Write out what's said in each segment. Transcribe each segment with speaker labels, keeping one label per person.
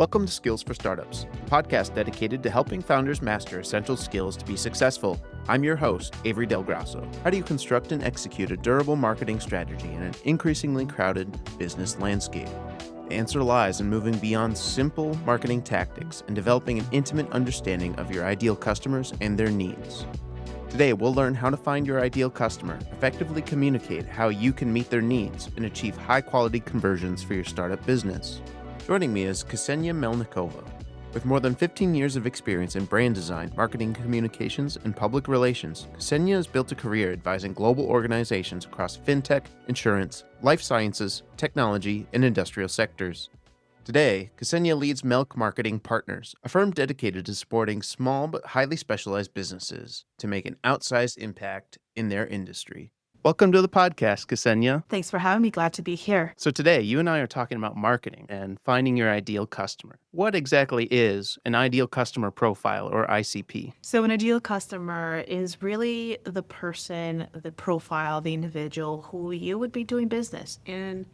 Speaker 1: Welcome to Skills for Startups, a podcast dedicated to helping founders master essential skills to be successful. I'm your host, Avery Del Grasso. How do you construct and execute a durable marketing strategy in an increasingly crowded business landscape? The answer lies in moving beyond simple marketing tactics and developing an intimate understanding of your ideal customers and their needs. Today, we'll learn how to find your ideal customer, effectively communicate how you can meet their needs, and achieve high-quality conversions for your startup business. Joining me is Kseniya Melnikova. With more than 15 years of experience in brand design, marketing communications, and public relations, Kseniya has built a career advising global organizations across fintech, insurance, life sciences, technology, and industrial sectors. Today, Kseniya leads Melk Marketing Partners, a firm dedicated to supporting small but highly specialized businesses to make an outsized impact in their industry. Welcome to the podcast, Kseniya.
Speaker 2: Thanks for having me. Glad to be here.
Speaker 1: So today, you and I are talking about marketing and finding your ideal customer. What exactly is an ideal customer profile, or ICP?
Speaker 2: So an ideal customer is really the person, the profile, the individual who you would be doing business. In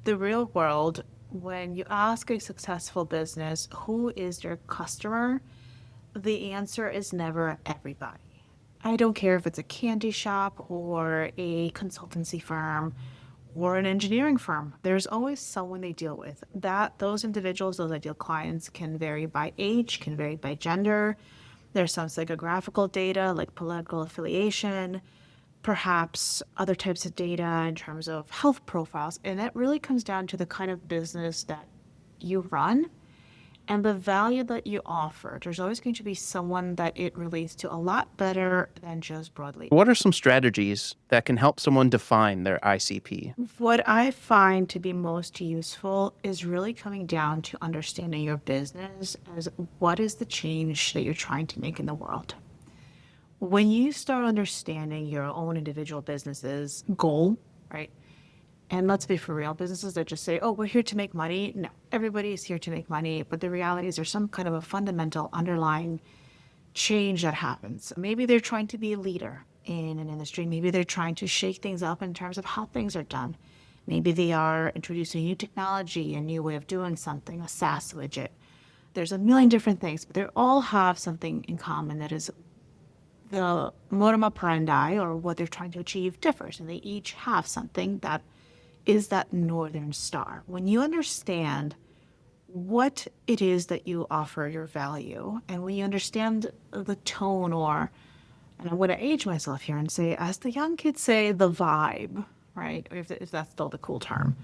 Speaker 2: the real world, when you ask a successful business, who is your customer, the answer is never everybody. I don't care if it's a candy shop or a consultancy firm or an engineering firm. There's always someone they deal with. Those individuals, those ideal clients can vary by age, can vary by gender. There's some psychographical data like political affiliation, perhaps other types of data in terms of health profiles. And that really comes down to the kind of business that you run and the value that you offer. There's always going to be someone that it relates to a lot better than just broadly.
Speaker 1: What are some strategies that can help someone define their ICP?
Speaker 2: What I find to be most useful is really coming down to understanding your business as what is the change that you're trying to make in the world. When you start understanding your own individual business's goal, right? And let's be for real, businesses that just say, oh, we're here to make money. No, everybody is here to make money. But the reality is there's some kind of a fundamental underlying change that happens. Maybe they're trying to be a leader in an industry. Maybe they're trying to shake things up in terms of how things are done. Maybe they are introducing new technology, a new way of doing something, a SaaS widget. There's a million different things, but they all have something in common, that is the modus operandi, or what they're trying to achieve, differs. And they each have something that is that northern star. When you understand what it is that you offer, your value, and when you understand the tone, and I'm going to age myself here and say, as the young kids say, the vibe, right? If that's still the cool term.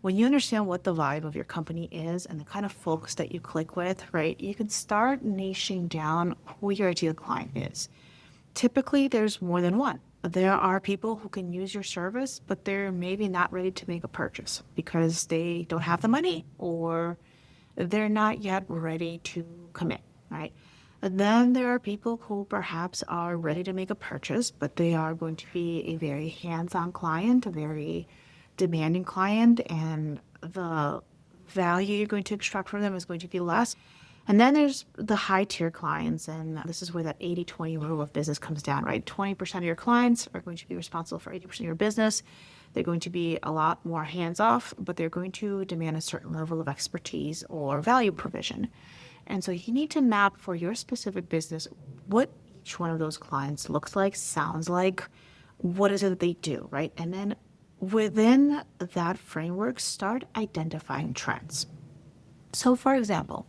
Speaker 2: When you understand what the vibe of your company is and the kind of folks that you click with, right, you can start niching down who your ideal client is. Typically, there's more than one. There are people who can use your service, but they're maybe not ready to make a purchase because they don't have the money or they're not yet ready to commit, right? And then there are people who perhaps are ready to make a purchase, but they are going to be a very hands-on client, a very demanding client, and the value you're going to extract from them is going to be less. And then there's the high tier clients, and this is where that 80-20 rule of business comes down, right? 20% of your clients are going to be responsible for 80% of your business. They're going to be a lot more hands-off, but they're going to demand a certain level of expertise or value provision. And so you need to map for your specific business what each one of those clients looks like, sounds like, what is it that they do, right? And then within that framework, start identifying trends. So for example,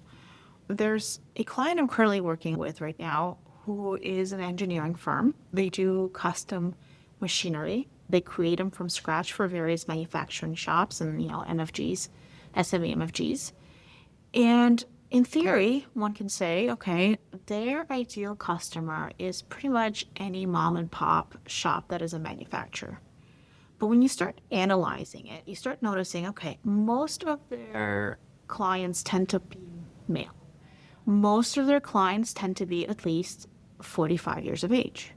Speaker 2: there's a client I'm currently working with right now who is an engineering firm. They do custom machinery. They create them from scratch for various manufacturing shops and, MFGs, SME MFGs. And in theory, one can say, okay, their ideal customer is pretty much any mom and pop shop that is a manufacturer. But when you start analyzing it, you start noticing, okay, most of their clients tend to be male. Most of their clients tend to be at least 45 years of age.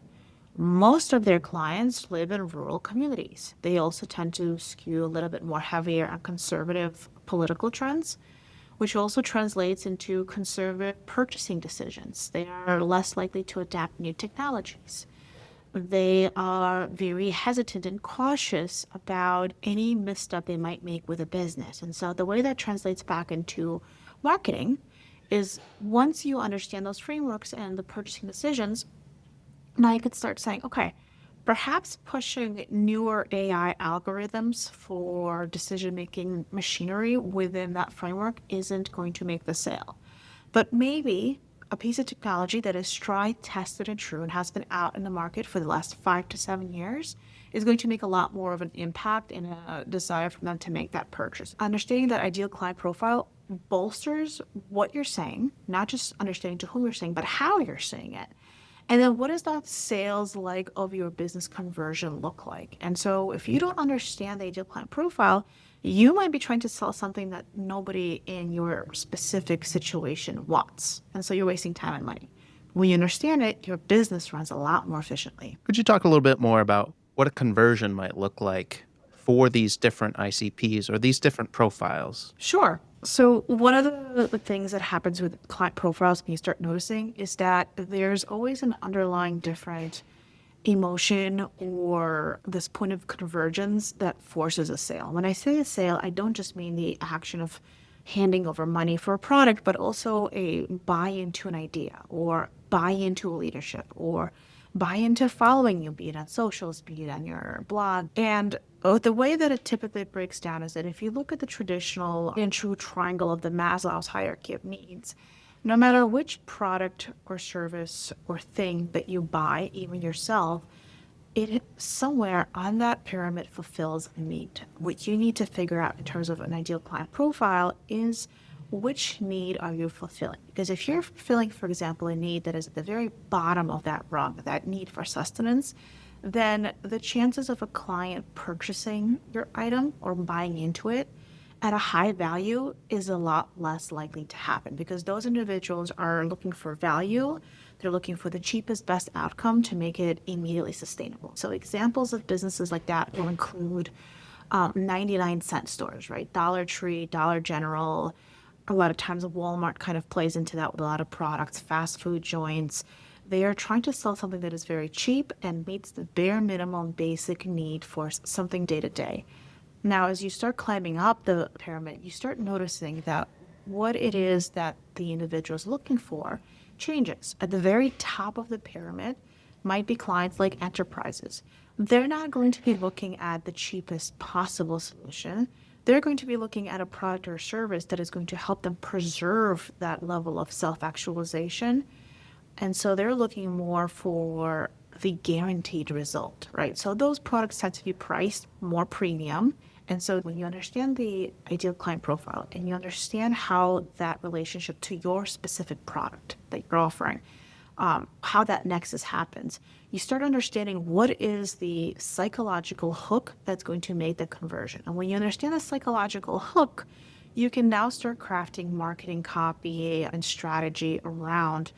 Speaker 2: Most of their clients live in rural communities. They also tend to skew a little bit more heavier on conservative political trends, which also translates into conservative purchasing decisions. They are less likely to adapt new technologies. They are very hesitant and cautious about any misstep they might make with a business. And so the way that translates back into marketing is once you understand those frameworks and the purchasing decisions, now you could start saying, okay, perhaps pushing newer AI algorithms for decision-making machinery within that framework isn't going to make the sale. But maybe a piece of technology that is tried, tested, and true and has been out in the market for the last 5 to 7 years is going to make a lot more of an impact and a desire for them to make that purchase. Understanding that ideal client profile bolsters what you're saying, not just understanding to whom you're saying, but how you're saying it. And then what does that sales leg of your business conversion look like? And so if you don't understand the ideal client profile, you might be trying to sell something that nobody in your specific situation wants. And so you're wasting time and money. When you understand it, your business runs a lot more efficiently.
Speaker 1: Could you talk a little bit more about what a conversion might look like for these different ICPs or these different profiles?
Speaker 2: Sure. So one of the things that happens with client profiles when you start noticing is that there's always an underlying different emotion or this point of convergence that forces a sale. When I say a sale, I don't just mean the action of handing over money for a product, but also a buy into an idea or buy into a leadership or buy into following you, be it on socials, be it on your blog. And the way that it typically breaks down is that if you look at the traditional and true triangle of the Maslow's hierarchy of needs, no matter which product or service or thing that you buy, even yourself, it somewhere on that pyramid fulfills a need. What you need to figure out in terms of an ideal client profile is which need are you fulfilling? Because if you're fulfilling, for example, a need that is at the very bottom of that rung, that need for sustenance, then the chances of a client purchasing your item or buying into it at a high value is a lot less likely to happen because those individuals are looking for value. They're looking for the cheapest, best outcome to make it immediately sustainable. So examples of businesses like that will include 99-cent stores, right? Dollar Tree, Dollar General. A lot of times Walmart kind of plays into that with a lot of products, fast food joints. They are trying to sell something that is very cheap and meets the bare minimum basic need for something day to day. Now, as you start climbing up the pyramid, you start noticing that what it is that the individual is looking for changes. At the very top of the pyramid might be clients like enterprises. They're not going to be looking at the cheapest possible solution. They're going to be looking at a product or service that is going to help them preserve that level of self-actualization. And so they're looking more for the guaranteed result, right? So those products tend to be priced more premium. And so when you understand the ideal client profile and you understand how that relationship to your specific product that you're offering, how that nexus happens, you start understanding what is the psychological hook that's going to make the conversion. And when you understand the psychological hook, you can now start crafting marketing copy and strategy around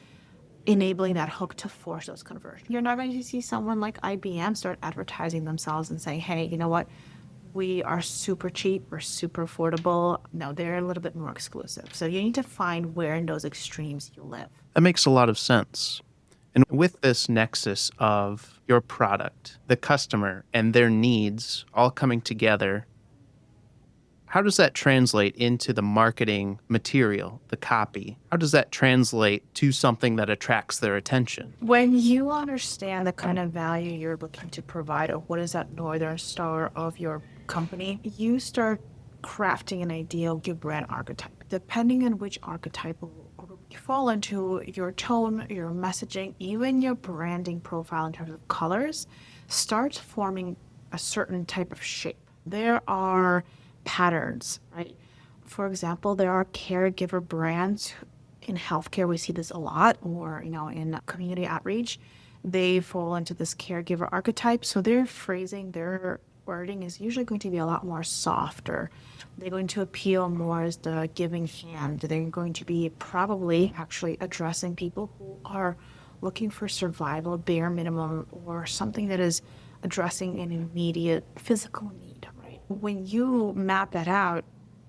Speaker 2: enabling that hook to force those conversions. You're not going to see someone like IBM start advertising themselves and saying, hey, you know what? We are super cheap, we're super affordable. No, they're a little bit more exclusive. So you need to find where in those extremes you live.
Speaker 1: That makes a lot of sense. And with this nexus of your product, the customer, and their needs all coming together, how does that translate into the marketing material, the copy? How does that translate to something that attracts their attention?
Speaker 2: When you understand the kind of value you're looking to provide or what is that northern star of your company, you start crafting an ideal your brand archetype. Depending on which archetype you fall into, your tone, your messaging, even your branding profile in terms of colors starts forming a certain type of shape. There are patterns, right? For example, there are caregiver brands. In healthcare, we see this a lot, or in community outreach, they fall into this caregiver archetype. So their phrasing, their wording is usually going to be a lot more softer. They're going to appeal more as the giving hand. They're going to be probably actually addressing people who are looking for survival, bare minimum, or something that is addressing an immediate physical need. When you map that out,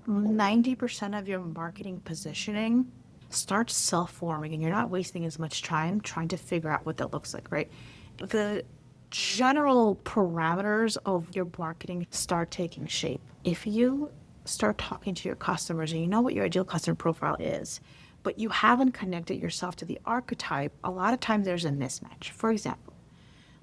Speaker 2: 90% of your marketing positioning starts self-forming and you're not wasting as much time trying to figure out what that looks like, right? The general parameters of your marketing start taking shape. If you start talking to your customers and you know what your ideal customer profile is, but you haven't connected yourself to the archetype, a lot of times there's a mismatch. For example,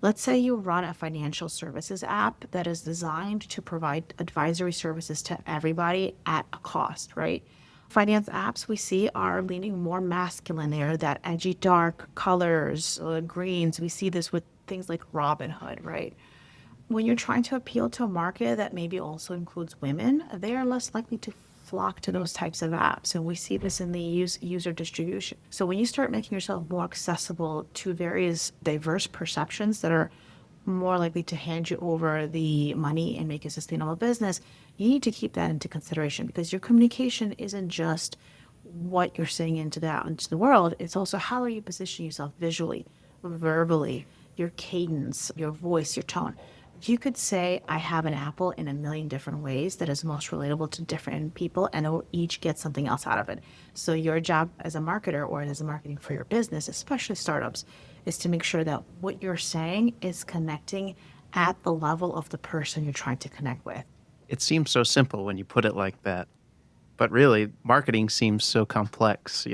Speaker 2: let's say you run a financial services app that is designed to provide advisory services to everybody at a cost, right? Finance apps we see are leaning more masculine. They're that edgy, dark colors, greens. We see this with things like Robinhood, right? When you're trying to appeal to a market that maybe also includes women, they are less likely to flock to those types of apps. And we see this in the user distribution. So when you start making yourself more accessible to various diverse perceptions that are more likely to hand you over the money and make a sustainable business, you need to keep that into consideration, because your communication isn't just what you're saying into the world. It's also how are you positioning yourself visually, verbally, your cadence, your voice, your tone. You could say, I have an apple in a million different ways that is most relatable to different people, and it will each get something else out of it. So your job as a marketer or as a marketing for your business, especially startups, is to make sure that what you're saying is connecting at the level of the person you're trying to connect with.
Speaker 1: It seems so simple when you put it like that. But really, marketing seems so complex,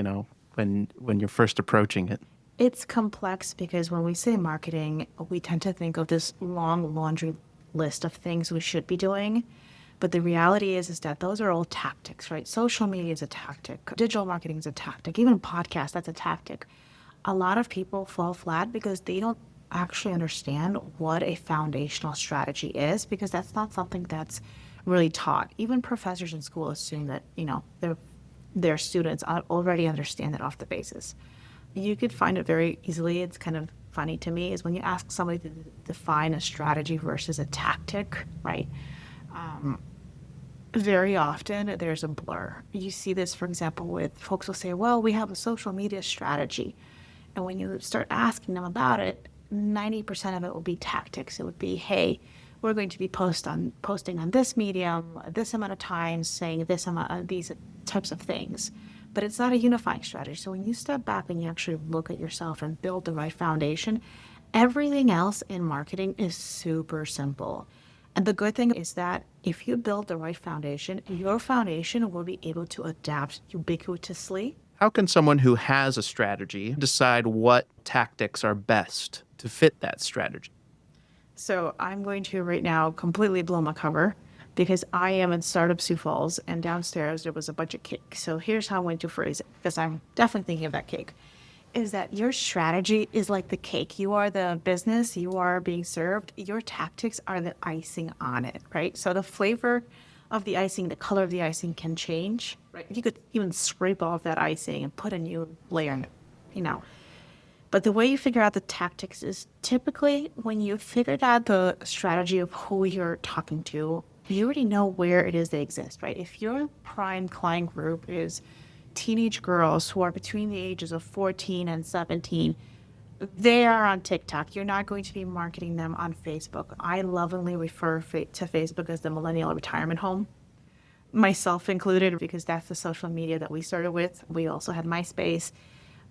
Speaker 1: when you're first approaching it.
Speaker 2: It's complex because when we say marketing, we tend to think of this long laundry list of things we should be doing. But the reality is that those are all tactics, right? Social media is a tactic. Digital marketing is a tactic. Even podcast, that's a tactic. A lot of people fall flat because they don't actually understand what a foundational strategy is, because that's not something that's really taught. Even professors in school assume that, their students already understand that off the basis. You could find it very easily. It's kind of funny to me is when you ask somebody to define a strategy versus a tactic, right? Very often there's a blur. You see this, for example, with folks will say, well, we have a social media strategy. And when you start asking them about it, 90% of it will be tactics. It would be, hey, we're going to be posting on this medium, this amount of times, saying this amount, these types of things. But it's not a unifying strategy. So when you step back and you actually look at yourself and build the right foundation, everything else in marketing is super simple. And the good thing is that if you build the right foundation, your foundation will be able to adapt ubiquitously.
Speaker 1: How can someone who has a strategy decide what tactics are best to fit that strategy?
Speaker 2: So I'm going to right now completely blow my cover, because I am in Startup Sioux Falls, and downstairs there was a bunch of cake. So here's how I'm going to phrase it, because I'm definitely thinking of that cake, is that your strategy is like the cake. You are the business, you are being served. Your tactics are the icing on it, right? So the flavor of the icing, the color of the icing can change, right? You could even scrape off that icing and put a new layer in it, But the way you figure out the tactics is typically when you figured out the strategy of who you're talking to, you already know where it is they exist, right? If your prime client group is teenage girls who are between the ages of 14 and 17, they are on TikTok. You're not going to be marketing them on Facebook. I lovingly refer to Facebook as the millennial retirement home, myself included, because that's the social media that we started with. We also had MySpace.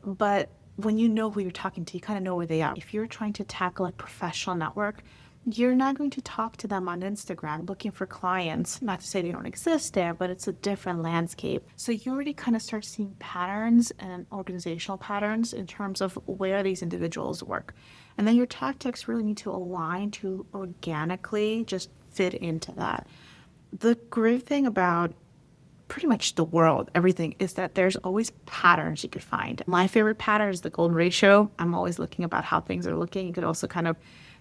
Speaker 2: But when you know who you're talking to, you kind of know where they are. If you're trying to tackle a professional network, you're not going to talk to them on Instagram looking for clients. Not to say they don't exist there, but it's a different landscape. So you already kind of start seeing patterns and organizational patterns in terms of where these individuals work. And then your tactics really need to align to organically just fit into that. The great thing about pretty much the world, everything, is that there's always patterns you could find. My favorite pattern is the golden ratio. I'm always looking about how things are looking. You could also kind of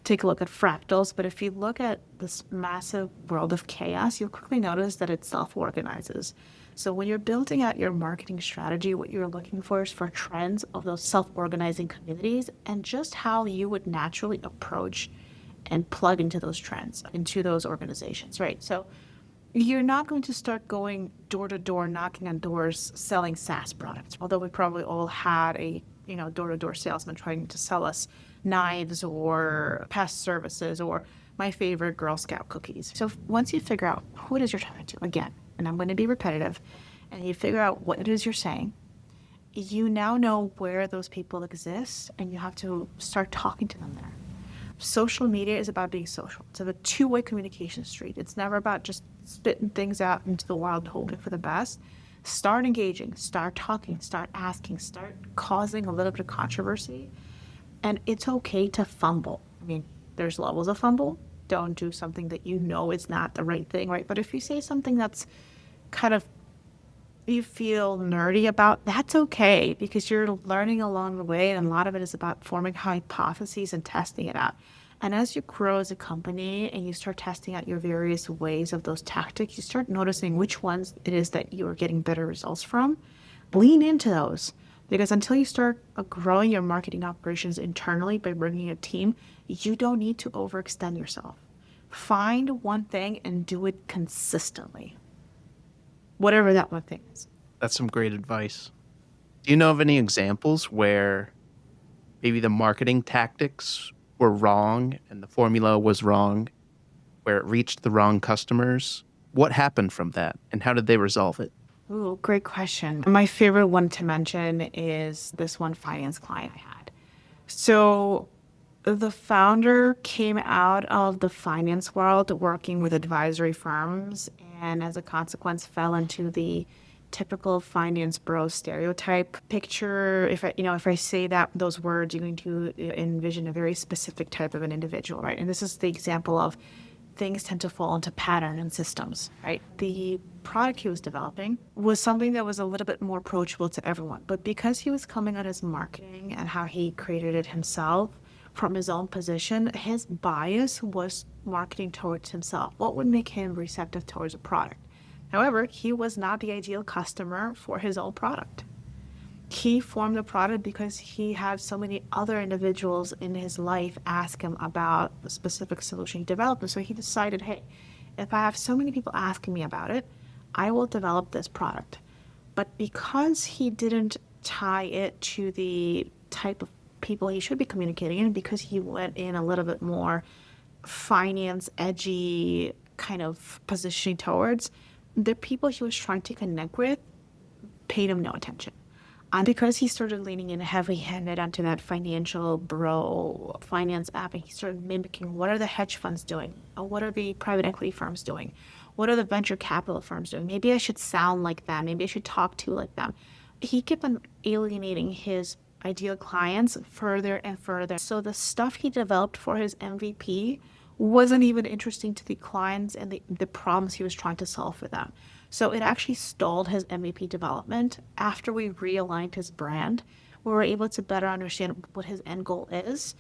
Speaker 2: take a look at fractals. But if you look at this massive world of chaos, you'll quickly notice that it self-organizes. So when you're building out your marketing strategy, what you're looking for is for trends of those self-organizing communities and just how you would naturally approach and plug into those trends, into those organizations, right? So you're not going to start going door to door, knocking on doors, selling SaaS products. Although we probably all had a door to door salesman trying to sell us knives or pest services or my favorite Girl Scout cookies. So once you figure out who it is you're talking to, again, and I'm going to be repetitive, and you figure out what it is you're saying, you now know where those people exist, and you have to start talking to them there. Social media is about being social. It's a two-way communication street. It's never about just spitting things out into the wild, hoping for the best. Start engaging, start talking, start asking, start causing a little bit of controversy. And it's okay to fumble. I mean, there's levels of fumble. Don't do something that you know is not the right thing, right? But if you say something that's kind of you feel nerdy about, that's okay because you're learning along the way. And a lot of it is about forming hypotheses and testing it out. And as you grow as a company and you start testing out your various ways of those tactics, you start noticing which ones it is that you are getting better results from. Lean into those because until you start growing your marketing operations internally by bringing a team, you don't need to overextend yourself. Find one thing and do it consistently, whatever that one thing is.
Speaker 1: That's some great advice. Do you know of any examples where maybe the marketing tactics were wrong and the formula was wrong, where it reached the wrong customers? What happened from that and how did they resolve it?
Speaker 2: Ooh, great question. My favorite one to mention is this one finance client I had. So the founder came out of the finance world working with advisory firms and as a consequence fell into the typical finance bro stereotype. Picture if I say that those words, you're going to envision a very specific type of an individual, right? And this is the example of things tend to fall into pattern and systems, right? The product he was developing was something that was a little bit more approachable to everyone. But because he was coming at his marketing and how he created it himself from his own position, his bias was marketing towards himself. What would make him receptive towards a product? However, he was not the ideal customer for his own product. He formed a product because he had so many other individuals in his life ask him about the specific solution he developed. And so he decided, hey, if I have so many people asking me about it, I will develop this product. But because he didn't tie it to the type of people he should be communicating in, because he went in a little bit more finance, edgy kind of positioning towards, the people he was trying to connect with paid him no attention. And because he started leaning in heavy-handed onto that financial bro finance app, and he started mimicking what are the hedge funds doing? What are the private equity firms doing? What are the venture capital firms doing? Maybe I should sound like them. Maybe I should talk to like them. He kept on alienating his ideal clients further and further. So the stuff he developed for his MVP wasn't even interesting to the clients and the problems he was trying to solve for them. So it actually stalled his MVP development. After we realigned his brand, we were able to better understand what his end goal is,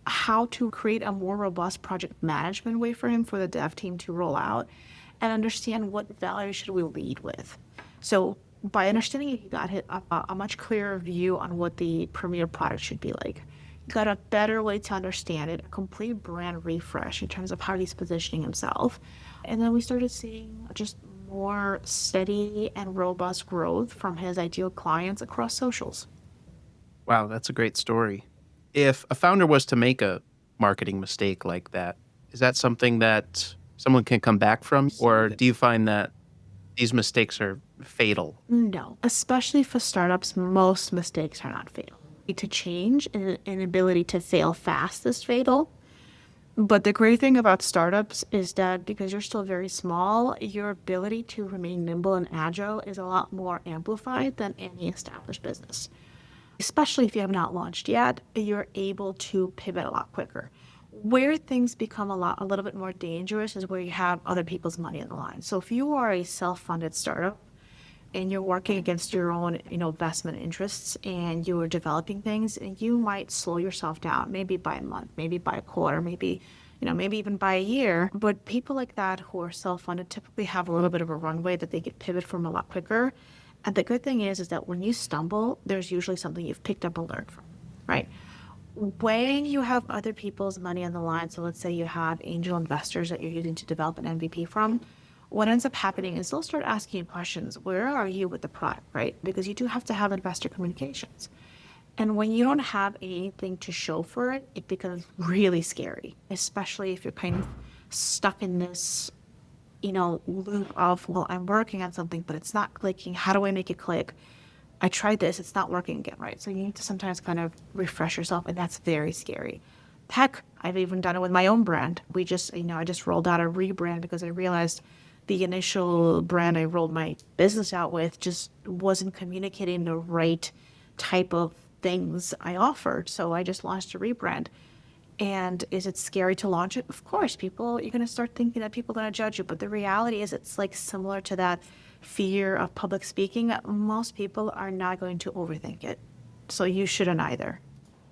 Speaker 2: how to create a more robust project management way for him for the dev team to roll out, and understand what value should we lead with. So by understanding it, he got a much clearer view on what the premier product should be like. He got a better way to understand it, a complete brand refresh in terms of how he's positioning himself. And then we started seeing just more steady and robust growth from his ideal clients across socials.
Speaker 1: Wow, that's a great story. If a founder was to make a marketing mistake like that, is that something that someone can come back from? Or do you find that these mistakes are fatal?
Speaker 2: No, especially for startups, most mistakes are not fatal. To change and an ability to fail fast is fatal. But the great thing about startups is that because you're still very small, your ability to remain nimble and agile is a lot more amplified than any established business. Especially if you have not launched yet, you're able to pivot a lot quicker. Where things become a little bit more dangerous is where you have other people's money on the line. So if you are a self-funded startup and you're working against your own, investment interests and you're developing things, and you might slow yourself down, maybe by a month, maybe by a quarter, maybe even by a year. But people like that who are self-funded typically have a little bit of a runway that they get pivot from a lot quicker. And the good thing is that when you stumble, there's usually something you've picked up and learned from, right? When you have other people's money on the line, so let's say you have angel investors that you're using to develop an MVP from, what ends up happening is they'll start asking you questions. Where are you with the product, right? Because you do have to have investor communications. And when you don't have anything to show for it, it becomes really scary, especially if you're kind of stuck in this, loop of, well, I'm working on something, but it's not clicking. How do I make it click? I tried this, it's not working again, right? So you need to sometimes kind of refresh yourself, and that's very scary. Heck, I've even done it with my own brand. I just rolled out a rebrand because I realized the initial brand I rolled my business out with just wasn't communicating the right type of things I offered. So I just launched a rebrand. And is it scary to launch it? Of course, you're going to start thinking that people are going to judge you. But the reality is it's like similar to that fear of public speaking. Most people are not going to overthink it. So you shouldn't either.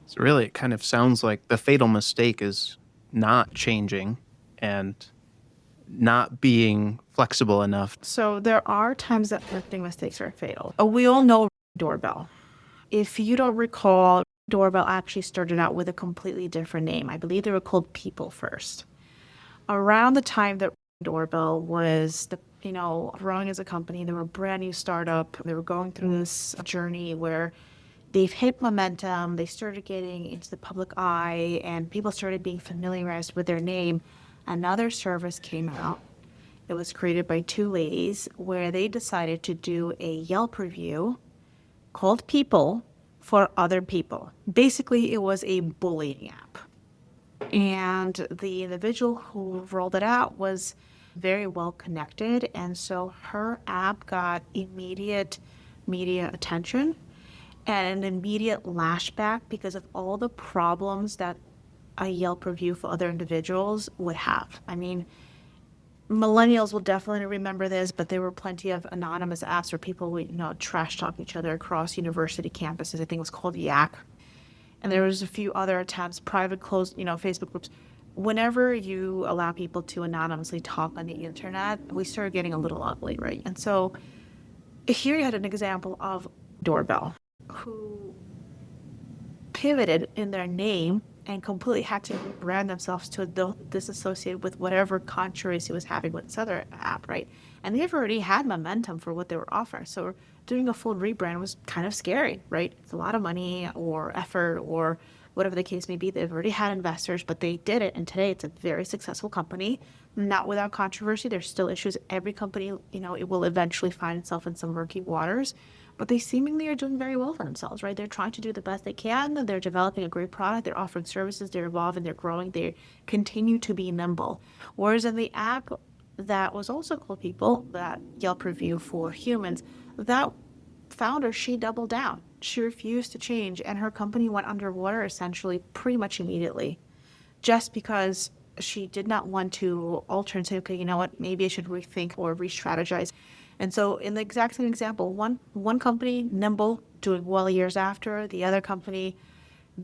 Speaker 1: So really, it kind of sounds like the fatal mistake is not changing and not being flexible enough.
Speaker 2: So there are times that lifting mistakes are fatal. We all know doorbell. If you don't recall, doorbell actually started out with a completely different name. I believe they were called People First. Around the time that doorbell was growing as a company, they were a brand new startup. They were going through this journey where they've hit momentum. They started getting into the public eye and people started being familiarized with their name. Another service came out. It was created by two ladies where they decided to do a Yelp review called People for other people. Basically, it was a bullying app. And the individual who rolled it out was very well connected. And so her app got immediate media attention and an immediate lashback because of all the problems that a Yelp review for other individuals would have. I mean, millennials will definitely remember this, but there were plenty of anonymous apps where people would, trash talk each other across university campuses. I think it was called Yak. And there was a few other attempts, private, closed, Facebook groups. Whenever you allow people to anonymously talk on the internet, we started getting a little ugly, right? And so here you had an example of Doorbell, who pivoted in their name and completely had to brand themselves to disassociate with whatever controversy was having with this other app, right? And they've already had momentum for what they were offering. So doing a full rebrand was kind of scary, right? It's a lot of money or effort or whatever the case may be. They've already had investors, but they did it. And today it's a very successful company, not without controversy. There's still issues. Every company, it will eventually find itself in some murky waters. But they seemingly are doing very well for themselves, right? They're trying to do the best they can. They're developing a great product. They're offering services. They're evolving. They're growing. They continue to be nimble. Whereas in the app that was also called People, that Yelp review for humans, that founder, she doubled down. She refused to change. And her company went underwater essentially pretty much immediately just because she did not want to alter and say, okay, you know what, maybe I should rethink or re-strategize. And so in the exact same example, one company, nimble, doing well years after, the other company,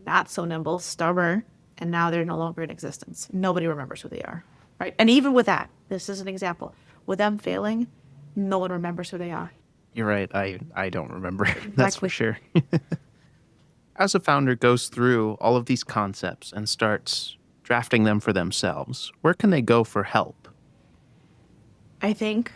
Speaker 2: not so nimble, stubborn, and now they're no longer in existence. Nobody remembers who they are, right? And even with that, this is an example. With them failing, no one remembers who they are.
Speaker 1: You're right. I don't remember. That's for sure. As a founder goes through all of these concepts and starts drafting them for themselves, where can they go for help?
Speaker 2: I think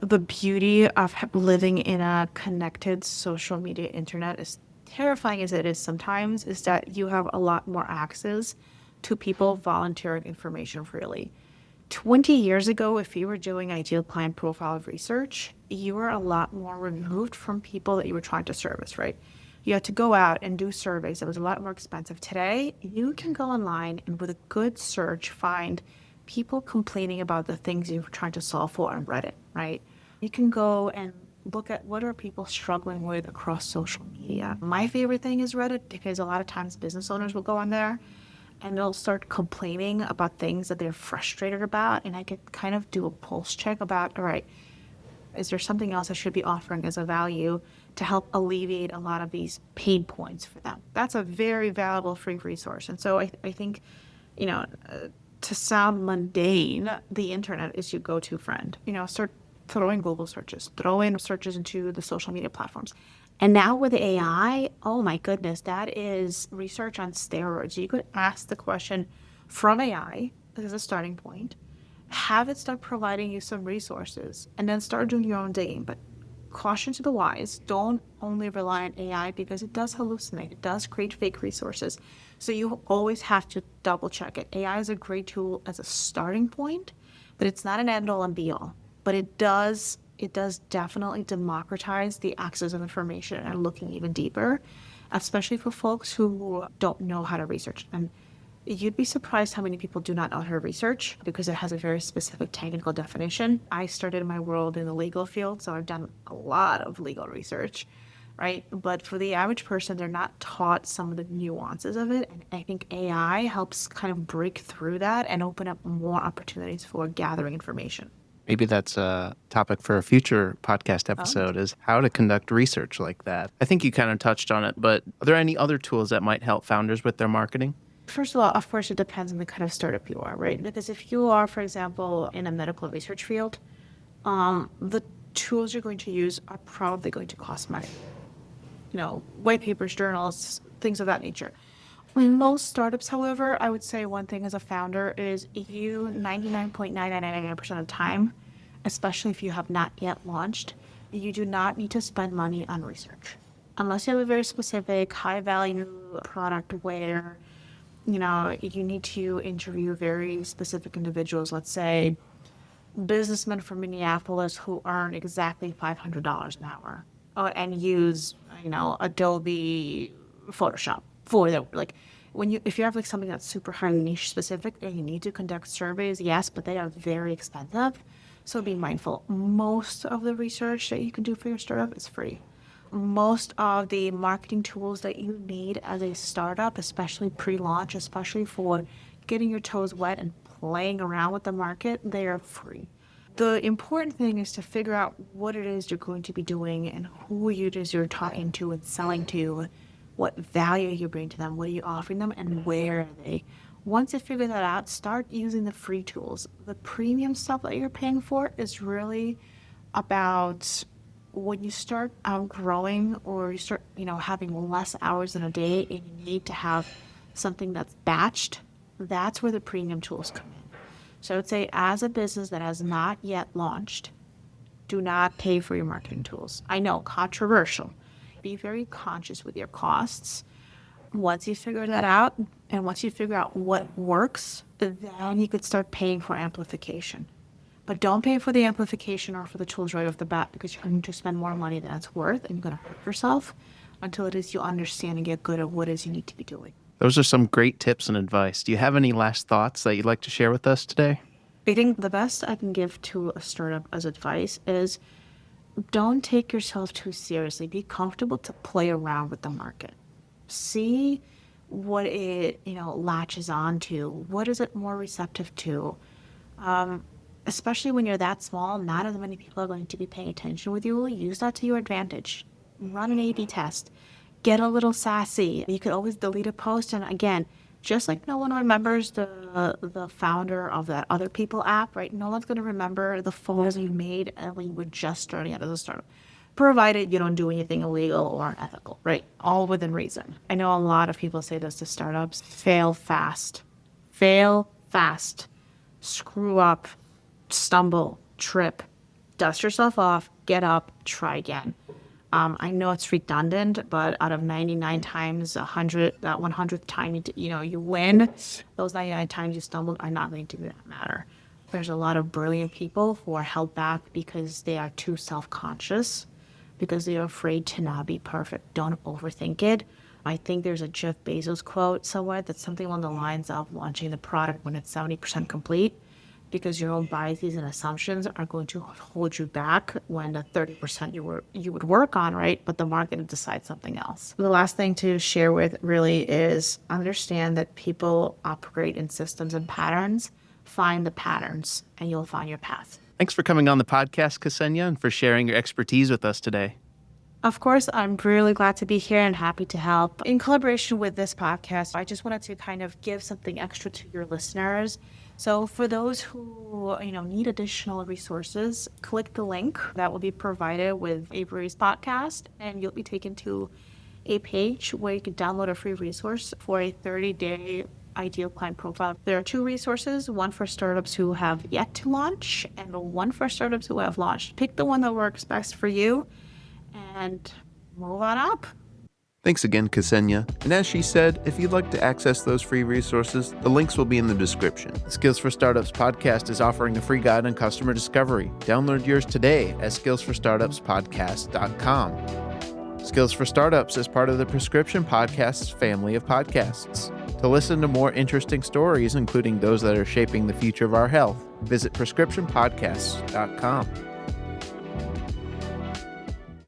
Speaker 2: the beauty of living in a connected social media internet, as terrifying as it is sometimes, is that you have a lot more access to people volunteering information freely. 20 years ago, if you were doing ideal client profile research, you were a lot more removed from people that you were trying to service, right? You had to go out and do surveys. It was a lot more expensive. Today, you can go online and with a good search, find people complaining about the things you're trying to solve for on Reddit, right? You can go and look at what are people struggling with across social media. My favorite thing is Reddit because a lot of times business owners will go on there and they'll start complaining about things that they're frustrated about. And I could kind of do a pulse check about, all right, is there something else I should be offering as a value to help alleviate a lot of these pain points for them? That's a very valuable free resource. And so I think, to sound mundane, the internet is your go-to friend. Start throwing Google searches, throw in searches into the social media platforms. And now with AI, oh my goodness, that is research on steroids. You could ask the question from AI as a starting point, have it start providing you some resources, and then start doing your own digging. But caution to the wise, don't only rely on AI because it does hallucinate. It does create fake resources. So you always have to double check it. AI is a great tool as a starting point, but it's not an end all and be all. But it does definitely democratize the access of information and looking even deeper, especially for folks who don't know how to research. And You'd be surprised how many people do not know how to research because it has a very specific technical definition. I started my world in the legal field, so I've done a lot of legal research, right? But for the average person, they're not taught some of the nuances of it. And I think AI helps kind of break through that and open up more opportunities for gathering information.
Speaker 1: Maybe that's a topic for a future podcast episode, is how to conduct research like that. I think you kind of touched on it, but are there any other tools that might help founders with their marketing?
Speaker 2: First of all, of course, it depends on the kind of startup you are, right? Because if you are, for example, in a medical research field, the tools you're going to use are probably going to cost money. White papers, journals, things of that nature. Most startups, however, I would say one thing as a founder is 99.9999% of the time, especially if you have not yet launched, you do not need to spend money on research. Unless you have a very specific high value product where, you need to interview very specific individuals, let's say businessmen from Minneapolis who earn exactly $500 an hour and use, Adobe Photoshop for the, if you have something that's super highly niche specific and you need to conduct surveys, yes, but they are very expensive. So be mindful. Most of the research that you can do for your startup is free. Most of the marketing tools that you need as a startup, especially pre-launch, especially for getting your toes wet and playing around with the market, they are free. The important thing is to figure out what it is you're going to be doing and who it is you're talking to and selling to, what value you bring to them, what are you offering them, and where are they. Once you figure that out, start using the free tools. The premium stuff that you're paying for is really about when you start outgrowing or you start, having less hours in a day and you need to have something that's batched, that's where the premium tools come in. So I would say as a business that has not yet launched, do not pay for your marketing tools. I know, controversial. Be very conscious with your costs. Once you figure that out, and once you figure out what works, then you could start paying for amplification. But don't pay for the amplification or for the tools right off the bat because you're going to spend more money than it's worth and you're going to hurt yourself until it is you understand and get good at what it is you need to be doing.
Speaker 1: Those are some great tips and advice. Do you have any last thoughts that you'd like to share with us today?
Speaker 2: I think the best I can give to a startup as advice is don't take yourself too seriously. Be comfortable to play around with the market. See what it, latches on to. What is it more receptive to? Especially when you're that small, not as many people are going to be paying attention with you. Use that to your advantage. Run an A/B test. Get a little sassy. You could always delete a post. And again, just like no one remembers the founder of that Other People app, right? No one's going to remember the photos you made when you were just starting out as a startup, provided you don't do anything illegal or unethical, right? All within reason. I know a lot of people say this to startups. Fail fast. Fail fast. Screw up. Stumble. Trip. Dust yourself off. Get up. Try again. I know it's redundant, but out of 99 times, 100, that 100th time you win, those 99 times you stumbled are not going to matter. There's a lot of brilliant people who are held back because they are too self-conscious, because they are afraid to not be perfect. Don't overthink it. I think there's a Jeff Bezos quote somewhere that's something along the lines of launching the product when it's 70% complete, because your own biases and assumptions are going to hold you back when the 30% you would work on, right? But the market decides something else. The last thing to share with really is understand that people operate in systems and patterns. Find the patterns and you'll find your path.
Speaker 1: Thanks for coming on the podcast, Kseniya, and for sharing your expertise with us today.
Speaker 2: Of course, I'm really glad to be here and happy to help. In collaboration with this podcast, I just wanted to kind of give something extra to your listeners. So for those who, need additional resources, click the link that will be provided with Avery's podcast, and you'll be taken to a page where you can download a free resource for a 30-day ideal client profile. There are 2 resources, one for startups who have yet to launch and one for startups who have launched. Pick the one that works best for you and move on up.
Speaker 1: Thanks again, Kseniya. And as she said, if you'd like to access those free resources, the links will be in the description. The Skills for Startups podcast is offering a free guide on customer discovery. Download yours today at skillsforstartupspodcast.com. Skills for Startups is part of the Prescription Podcasts family of podcasts. To listen to more interesting stories, including those that are shaping the future of our health, visit prescriptionpodcasts.com.